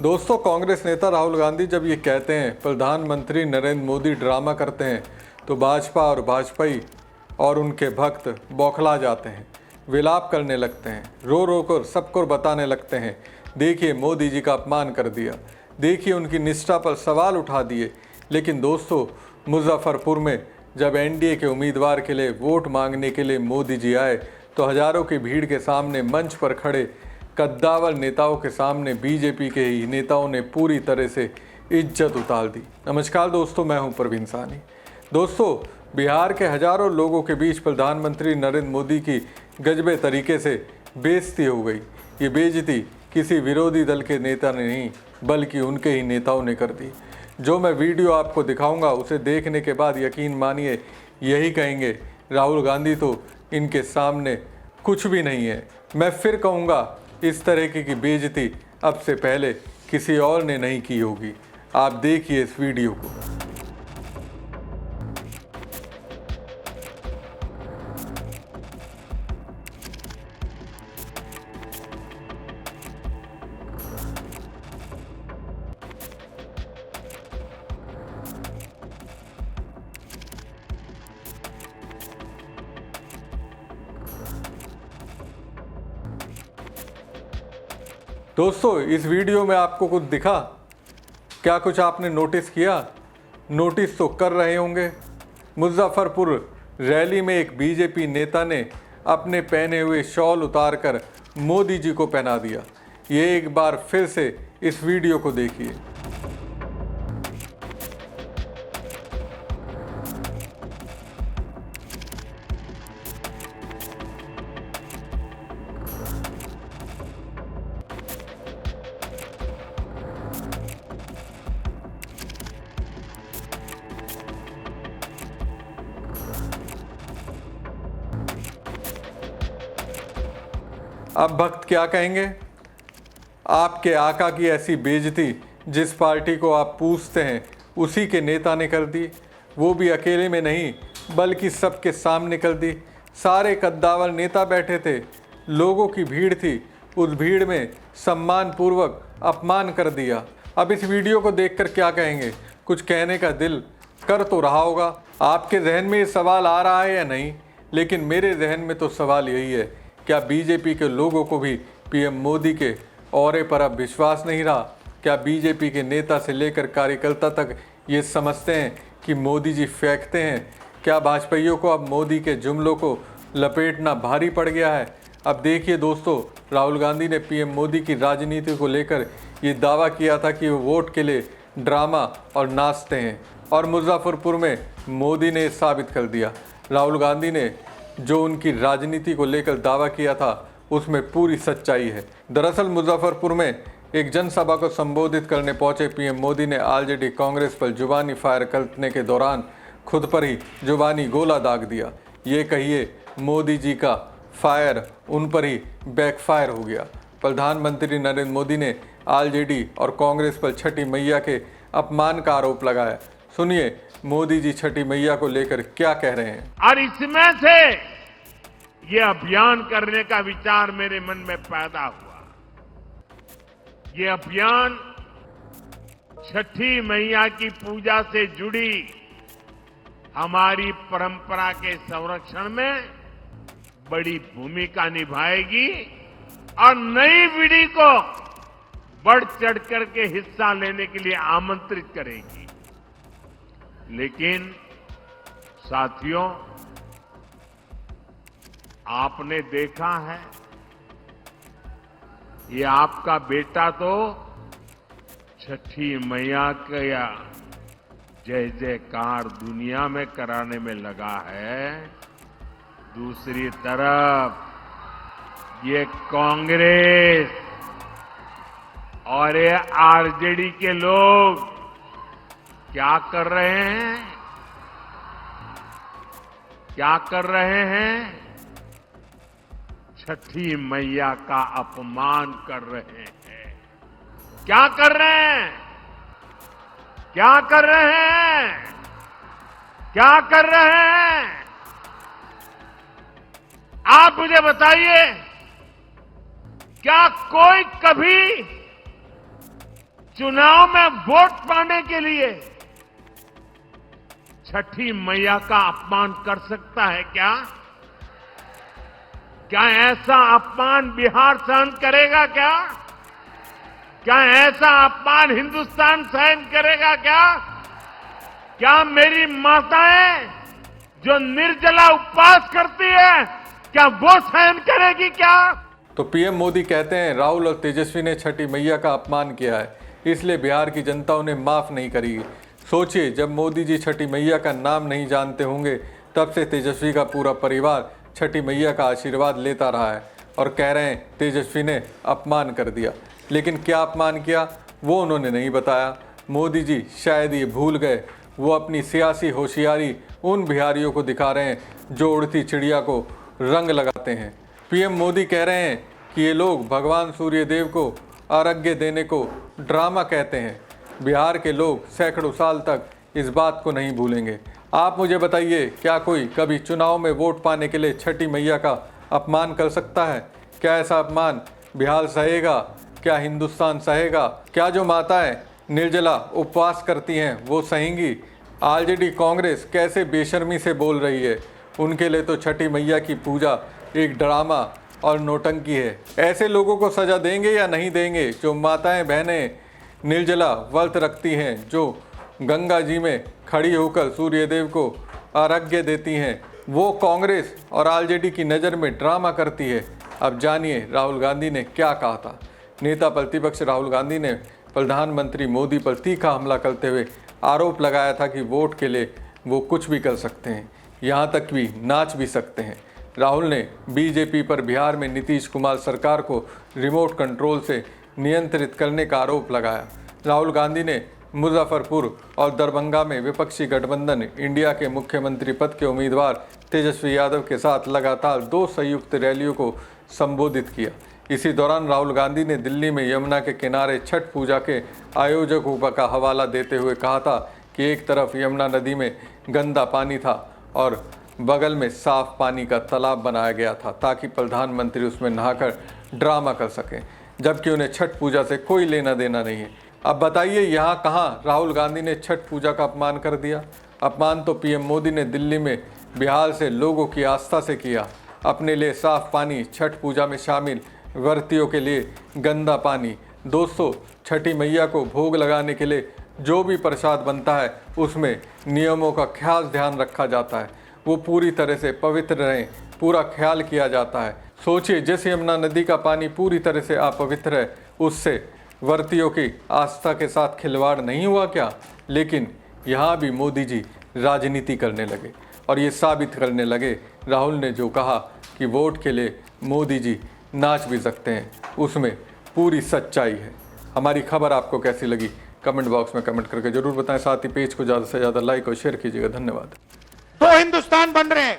दोस्तों, कांग्रेस नेता राहुल गांधी जब ये कहते हैं प्रधानमंत्री नरेंद्र मोदी ड्रामा करते हैं तो भाजपा और भाजपाई और उनके भक्त बौखला जाते हैं, विलाप करने लगते हैं, रो रो कर सबको बताने लगते हैं, देखिए मोदी जी का अपमान कर दिया, देखिए उनकी निष्ठा पर सवाल उठा दिए। लेकिन दोस्तों, मुजफ्फरपुर में जब एनडीए के उम्मीदवार के लिए वोट मांगने के लिए मोदी जी आए तो हजारों की भीड़ के सामने मंच पर खड़े कद्दावर नेताओं के सामने बीजेपी के ही नेताओं ने पूरी तरह से इज्जत उतार दी। नमस्कार दोस्तों, मैं हूं प्रवीण सानी। दोस्तों, बिहार के हजारों लोगों के बीच प्रधानमंत्री नरेंद्र मोदी की गजबे तरीके से बेइज्जती हो गई। ये बेइज्जती किसी विरोधी दल के नेता ने नहीं बल्कि उनके ही नेताओं ने कर दी। जो मैं वीडियो आपको दिखाऊंगा उसे देखने के बाद यकीन मानिए यही कहेंगे राहुल गांधी तो इनके सामने कुछ भी नहीं है। मैं फिर कहूँगा, इस तरह की बेइज्जती अब से पहले किसी और ने नहीं की होगी। आप देखिए इस वीडियो को। दोस्तों, इस वीडियो में आपको कुछ दिखा? क्या कुछ आपने नोटिस किया? नोटिस तो कर रहे होंगे। मुजफ्फरपुर रैली में एक बीजेपी नेता ने अपने पहने हुए शॉल उतारकर मोदी जी को पहना दिया। ये एक बार फिर से इस वीडियो को देखिए। अब भक्त क्या कहेंगे? आपके आका की ऐसी बेइज्जती जिस पार्टी को आप पूछते हैं उसी के नेता ने कर दी, वो भी अकेले में नहीं बल्कि सबके सामने कर दी। सारे कद्दावर नेता बैठे थे, लोगों की भीड़ थी, उस भीड़ में सम्मानपूर्वक अपमान कर दिया। अब इस वीडियो को देखकर क्या कहेंगे? कुछ कहने का दिल कर तो रहा होगा। आपके जहन में ये सवाल आ रहा है या नहीं? लेकिन मेरे जहन में तो सवाल यही है, क्या बीजेपी के लोगों को भी पीएम मोदी के औरे पर अब विश्वास नहीं रहा? क्या बीजेपी के नेता से लेकर कार्यकर्ता तक ये समझते हैं कि मोदी जी फेंकते हैं? क्या भाजपाइयों को अब मोदी के जुमलों को लपेटना भारी पड़ गया है? अब देखिए दोस्तों, राहुल गांधी ने पीएम मोदी की राजनीति को लेकर ये दावा किया था कि वो वोट के लिए ड्रामा और नाचते हैं, और मुजफ्फरपुर में मोदी ने साबित कर दिया। राहुल गांधी ने जो उनकी राजनीति को लेकर दावा किया था उसमें पूरी सच्चाई है। दरअसल मुजफ्फरपुर में एक जनसभा को संबोधित करने पहुंचे पीएम मोदी ने ऑलरेडी कांग्रेस पर जुबानी फायर करने के दौरान खुद पर ही जुबानी गोला दाग दिया। ये कहिए मोदी जी का फायर उन पर ही बैकफायर हो गया। प्रधानमंत्री नरेंद्र मोदी ने आरजेडी और कांग्रेस पर छठी मैया के अपमान का आरोप लगाया। सुनिए मोदी जी छठी मैया को लेकर क्या कह रहे हैं। और इसमें से ये अभियान करने का विचार मेरे मन में पैदा हुआ। ये अभियान छठी मैया की पूजा से जुड़ी हमारी परंपरा के संरक्षण में बड़ी भूमिका निभाएगी और नई पीढ़ी को बढ़ चढ़ करके हिस्सा लेने के लिए आमंत्रित करेगी। लेकिन साथियों, आपने देखा है, ये आपका बेटा तो छठी मैया का जय जयकार दुनिया में कराने में लगा है। दूसरी तरफ ये कांग्रेस और ये आरजेडी के लोग क्या कर रहे हैं? क्या कर रहे हैं? छठी मैया का अपमान कर रहे हैं। क्या कर रहे हैं? क्या कर रहे हैं? क्या कर रहे हैं? आप मुझे बताइए, क्या कोई कभी चुनाव में वोट पाने के लिए छठी मैया का अपमान कर सकता है क्या? क्या ऐसा अपमान बिहार सहन करेगा क्या? क्या ऐसा अपमान हिंदुस्तान सहन करेगा क्या? क्या मेरी माताएं जो निर्जला उपवास करती है, क्या वो सहन करेगी क्या? तो पीएम मोदी कहते हैं राहुल और तेजस्वी ने छठी मैया का अपमान किया है, इसलिए बिहार की जनता उन्हें माफ नहीं करेगी। सोचिए, जब मोदी जी छठी मैया का नाम नहीं जानते होंगे, तब से तेजस्वी का पूरा परिवार छठी मैया का आशीर्वाद लेता रहा है और कह रहे हैं तेजस्वी ने अपमान कर दिया। लेकिन क्या अपमान किया वो उन्होंने नहीं बताया। मोदी जी शायद ये भूल गए, वो अपनी सियासी होशियारी उन बिहारियों को दिखा रहे हैं जो उड़ती चिड़िया को रंग लगाते हैं। पीएम मोदी कह रहे हैं कि ये लोग भगवान सूर्य देव को अर्घ्य देने को ड्रामा कहते हैं। बिहार के लोग सैकड़ों साल तक इस बात को नहीं भूलेंगे। आप मुझे बताइए, क्या कोई कभी चुनाव में वोट पाने के लिए छठी मैया का अपमान कर सकता है? क्या ऐसा अपमान बिहार सहेगा? क्या हिंदुस्तान सहेगा? क्या जो माताएं निर्जला उपवास करती हैं वो सहेंगी? आरजेडी कांग्रेस कैसे बेशर्मी से बोल रही है। उनके लिए तो छठी मैया की पूजा एक ड्रामा और नौटंकी है। ऐसे लोगों को सजा देंगे या नहीं देंगे जो माताएं बहनें निर्जला व्रत रखती हैं, जो गंगा जी में खड़ी होकर सूर्यदेव को अर्घ्य देती हैं? वो कांग्रेस और आरजेडी की नज़र में ड्रामा करती है। अब जानिए राहुल गांधी ने क्या कहा था। नेता प्रतिपक्ष राहुल गांधी ने प्रधानमंत्री मोदी पर तीखा हमला करते हुए आरोप लगाया था कि वोट के लिए वो कुछ भी कर सकते हैं, यहाँ तक भी नाच भी सकते हैं। राहुल ने बीजेपी पर बिहार में नीतीश कुमार सरकार को रिमोट कंट्रोल से नियंत्रित करने का आरोप लगाया। राहुल गांधी ने मुजफ्फरपुर और दरभंगा में विपक्षी गठबंधन इंडिया के मुख्यमंत्री पद के उम्मीदवार तेजस्वी यादव के साथ लगातार 2 संयुक्त रैलियों को संबोधित किया। इसी दौरान राहुल गांधी ने दिल्ली में यमुना के किनारे छठ पूजा के आयोजकों का हवाला देते हुए कहा था कि एक तरफ यमुना नदी में गंदा पानी था और बगल में साफ पानी का तालाब बनाया गया था ताकि प्रधानमंत्री उसमें नहाकर ड्रामा कर सकें, जबकि उन्हें छठ पूजा से कोई लेना देना नहीं है। अब बताइए, यहाँ कहाँ राहुल गांधी ने छठ पूजा का अपमान कर दिया? अपमान तो पीएम मोदी ने दिल्ली में बिहार से लोगों की आस्था से किया। अपने लिए साफ पानी, छठ पूजा में शामिल व्रतियों के लिए गंदा पानी। दोस्तों, छठी मैया को भोग लगाने के लिए जो भी प्रसाद बनता है उसमें नियमों का खास ध्यान रखा जाता है। वो पूरी तरह से पवित्र रहें, पूरा ख्याल किया जाता है। सोचिए, जिस यमुना नदी का पानी पूरी तरह से अपवित्र है, उससे व्रतियों की आस्था के साथ खिलवाड़ नहीं हुआ क्या? लेकिन यहाँ भी मोदी जी राजनीति करने लगे और ये साबित करने लगे राहुल ने जो कहा कि वोट के लिए मोदी जी नाच भी सकते हैं, उसमें पूरी सच्चाई है। हमारी खबर आपको कैसी लगी कमेंट बॉक्स में कमेंट करके जरूर बताएं। साथ ही पेज को ज़्यादा से ज़्यादा लाइक और शेयर कीजिएगा। धन्यवाद। 2 हिंदुस्तान बन रहे हैं।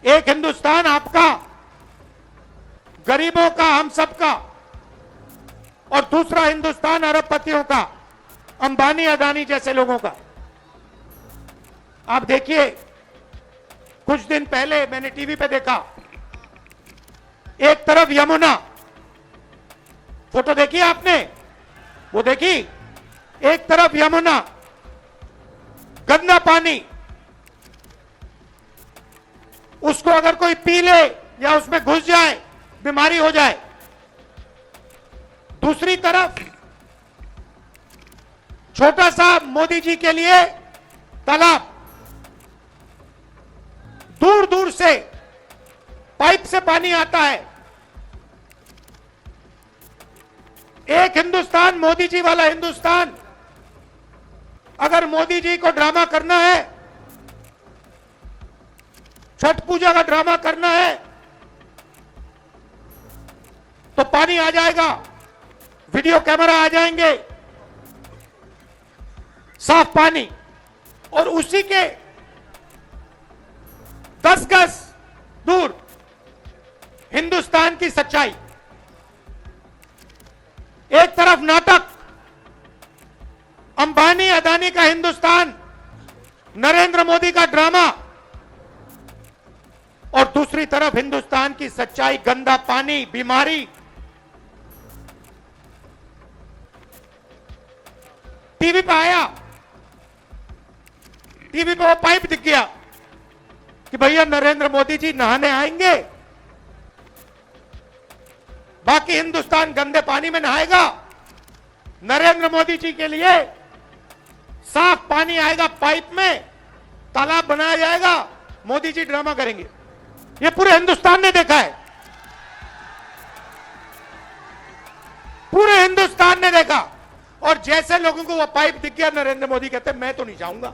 एक हिंदुस्तान आपका, गरीबों का, हम सबका, और दूसरा हिंदुस्तान अरबपतियों का, अंबानी अदानी जैसे लोगों का। आप देखिए, कुछ दिन पहले मैंने टीवी पे देखा, एक तरफ यमुना, फोटो देखी आपने? वो देखी? एक तरफ यमुना, गंदा पानी, उसको अगर कोई पी ले या उसमें घुस जाए बीमारी हो जाए। दूसरी तरफ छोटा सा मोदी जी के लिए तालाब, दूर दूर से पाइप से पानी आता है। एक हिंदुस्तान, मोदी जी वाला हिंदुस्तान। अगर मोदी जी को ड्रामा करना है, छठ पूजा का ड्रामा करना है, तो पानी आ जाएगा, वीडियो कैमरा आ जाएंगे, साफ पानी, और उसी के 10 गज दूर हिंदुस्तान की सच्चाई। एक तरफ नाटक, अंबानी अदानी का हिंदुस्तान, नरेंद्र मोदी का ड्रामा, और दूसरी तरफ हिंदुस्तान की सच्चाई, गंदा पानी, बीमारी। टीवी पे आया, टीवी पे वो पाइप दिख गया कि भैया नरेंद्र मोदी जी नहाने आएंगे, बाकी हिंदुस्तान गंदे पानी में नहाएगा, नरेंद्र मोदी जी के लिए साफ पानी आएगा पाइप में, तालाब बनाया जाएगा, मोदी जी ड्रामा करेंगे। ये पूरे हिंदुस्तान ने देखा है, पूरे हिंदुस्तान ने देखा। और जैसे लोगों को वो पाइप दिख गया, नरेंद्र मोदी कहते मैं तो नहीं जाऊंगा।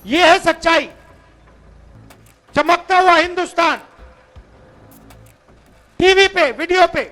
ये है सच्चाई। चमकता हुआ हिंदुस्तान टीवी पे, वीडियो पे